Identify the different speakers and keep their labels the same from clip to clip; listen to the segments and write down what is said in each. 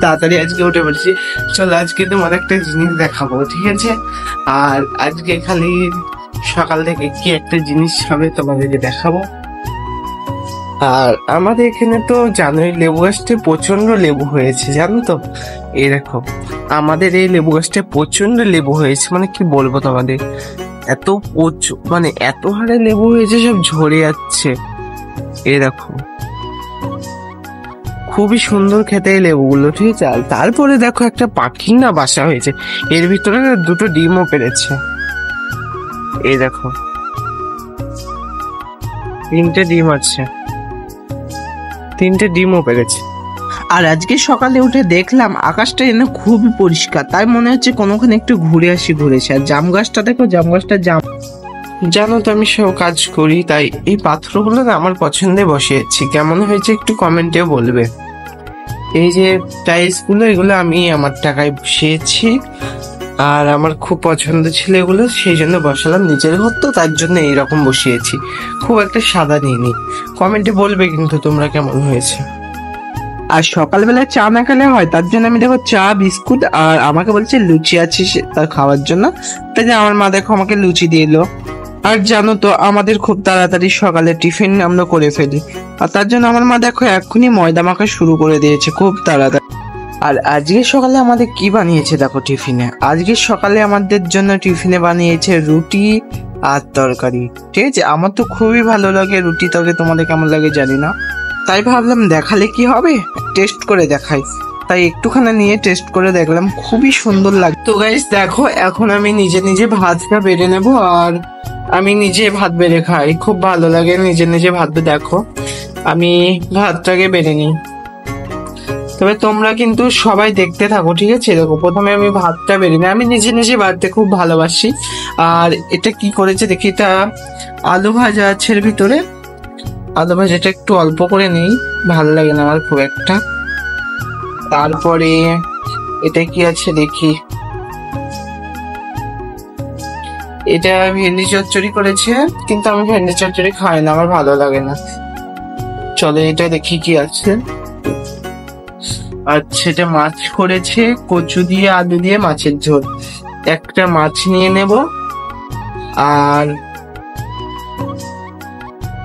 Speaker 1: তাড়াতাড়ি আজকে উঠে পড়ছি। চলো আজকে তোমার একটা জিনিস দেখাবো, ঠিক আছে? আর আজকে খালি সকাল থেকে কি একটা জিনিস হবে তোমাদেরকে দেখাবো। আর আমাদের এখানে তো জানোই লেবু গাছটা প্রচন্ড লেবু হয়েছে, জানো তো? এই দেখো আমাদের এই লেবু গাছটা প্রচন্ড লেবু হয়েছে, মানে কি বলবো তোমাদের, এত মানে এত হারে লেবু হয়েছে সব ঝরে যাচ্ছে। এই দেখো খুবই সুন্দর খেতে এই লেবুগুলো, ঠিক আছে? আর তারপরে দেখো একটা পাখির না বাসা হয়েছে, এর ভিতরে না দুটো ডিমও পেড়েছে। এই দেখো 3টে ডিম আছে, 3টে ডিমও পেড়েছে। আর আজকে সকালে উঠে দেখলাম আকাশটা যেন খুবই পরিষ্কার, তাই মনে হচ্ছে কোনোখানে একটু ঘুরে আসি। আর জাম গাছটা দেখো, জাম গাছটা জানো তো আমি সব কাজ করি, তাই এই পাথরগুলো না আমার পছন্দে বসিয়েছি। কেমন হয়েছে একটু কমেন্টে বলবে। এই যে টাইলস গুলো, এগুলো আমি আমার টাকায় বসিয়েছি, আর আমার খুব পছন্দ ছিল এগুলো, সেই জন্য বসালাম। নিজের ঘর তো, তার জন্য এইরকম বসিয়েছি, খুব একটা সাদা নিইনি। কমেন্টে বলবে কিন্তু তোমরা কেমন হয়েছে। আর সকালবেলায় চা না খেলে হয়, তার জন্য আমি দেখো চা বিস্কুট, আর আমাকে বলছে লুচি আছে তার খাওয়ার জন্য, তাই যে আমার মা দেখো আমাকে লুচি দিয়ে এলো। আর জানো তো আমাদের খুব তাড়াতাড়ি সকালে টিফিন আমরা করে ফেলি, আর তার জন্য আমার মা দেখো এক্ষুনি ময়দা মাখা শুরু করে দিয়েছে খুব তাড়াতাড়ি। আর আজকে সকালে আমাদের কি বানিয়েছে দেখো টিফিনে। আজকে সকালে আমাদের জন্য টিফিনে বানিয়েছে রুটি আর তরকারি, ঠিক আছে? আমার তো খুবই ভালো লাগে রুটি তরকারি, তোমাদের কেমন লাগে জানি না, তাই ভাবলাম দেখালে কি হবে, টেস্ট করে দেখাই। তাই একটুখানি নিয়ে টেস্ট করে দেখলাম, খুবই সুন্দর লাগে। তো গাইস দেখো এখন আমি নিজে নিজে ভাতটা বেড়ে নেব, আর আমি নিজে ভাত বেড়ে খাই, খুব ভালো লাগে নিজে নিজে ভাত। দেখো আমি ভাতটাকে বেড়ে নিই, তবে তোমরা কিন্তু সবাই দেখতে থাকো, ঠিক আছে? দেখো প্রথমে আমি ভাতটা বেড়ে নিই, আমি নিজে নিজে বাড়তে খুব ভালোবাসি। আর এটা কি করেছে দেখি, এটা আলু ভাজা আছে এর ভিতরে, আলু ভাজাটা একটু অল্প করে নিই, ভালো লাগে না আমার খুব একটা। তারপরে এটা কি আছে দেখি, এটা ভেন্ডি চচ্চড়ি করেছে, কিন্তু আমি ভেন্ডি চচ্চড়ি খাই না, আমার ভালো লাগে না। চলো এটা দেখি কি আছে। আচ্ছা এটা মাছ করেছে, কচু দিয়ে আলু দিয়ে মাছের ঝোল। একটা মাছ নিয়ে নেব, আর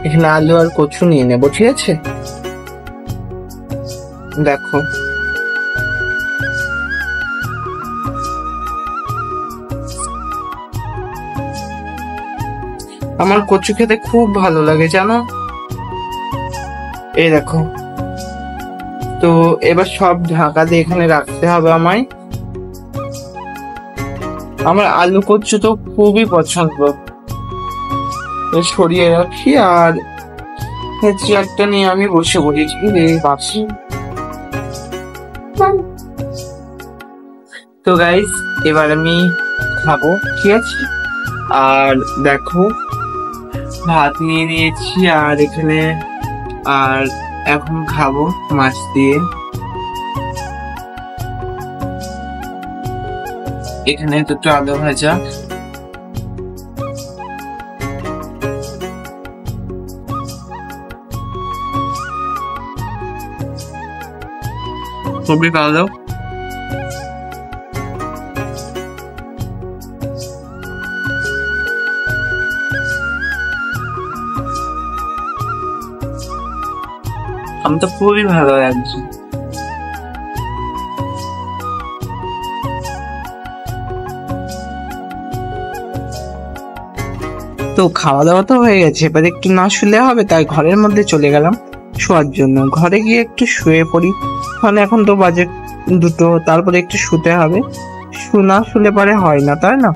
Speaker 1: এখানে আলু আর কচু নিয়ে নেব, ঠিক আছে? দেখো আমার কচু খেতে খুব ভালো লাগে, জানো? এই দেখো, তো এবার সব ঢাকা দিয়ে এখানে রাখতে হবে আমায়। আমার আলু কচু তো খুবই পছন্দ, সরিয়ে রাখি। আর চেয়ারটা নিয়ে আমি বসে পড়েছি ভাবছি। তো গাইস এবার আমি খাবো, ঠিক আছে? আর দেখো ভাত নিয়ে নিয়েছি, আর এখানে আর এখন খাবো মাছ দিয়ে। এখানে দুটো আলু ভাজা, খুবই ভালো। আমি তো খুবই ভালো লাগছে। তো খাওয়া দাওয়া তো হয়ে গেছে, এবার একটু না শুলে হবে, তাই ঘরের মধ্যে চলে গেলাম শোয়ার জন্য। ঘরে গিয়ে একটু শুয়ে পড়ি, মানে এখন তো বাজে 2টো, তারপরে একটু শুতে হবে। না শুলে পরে হয় না, তাই না?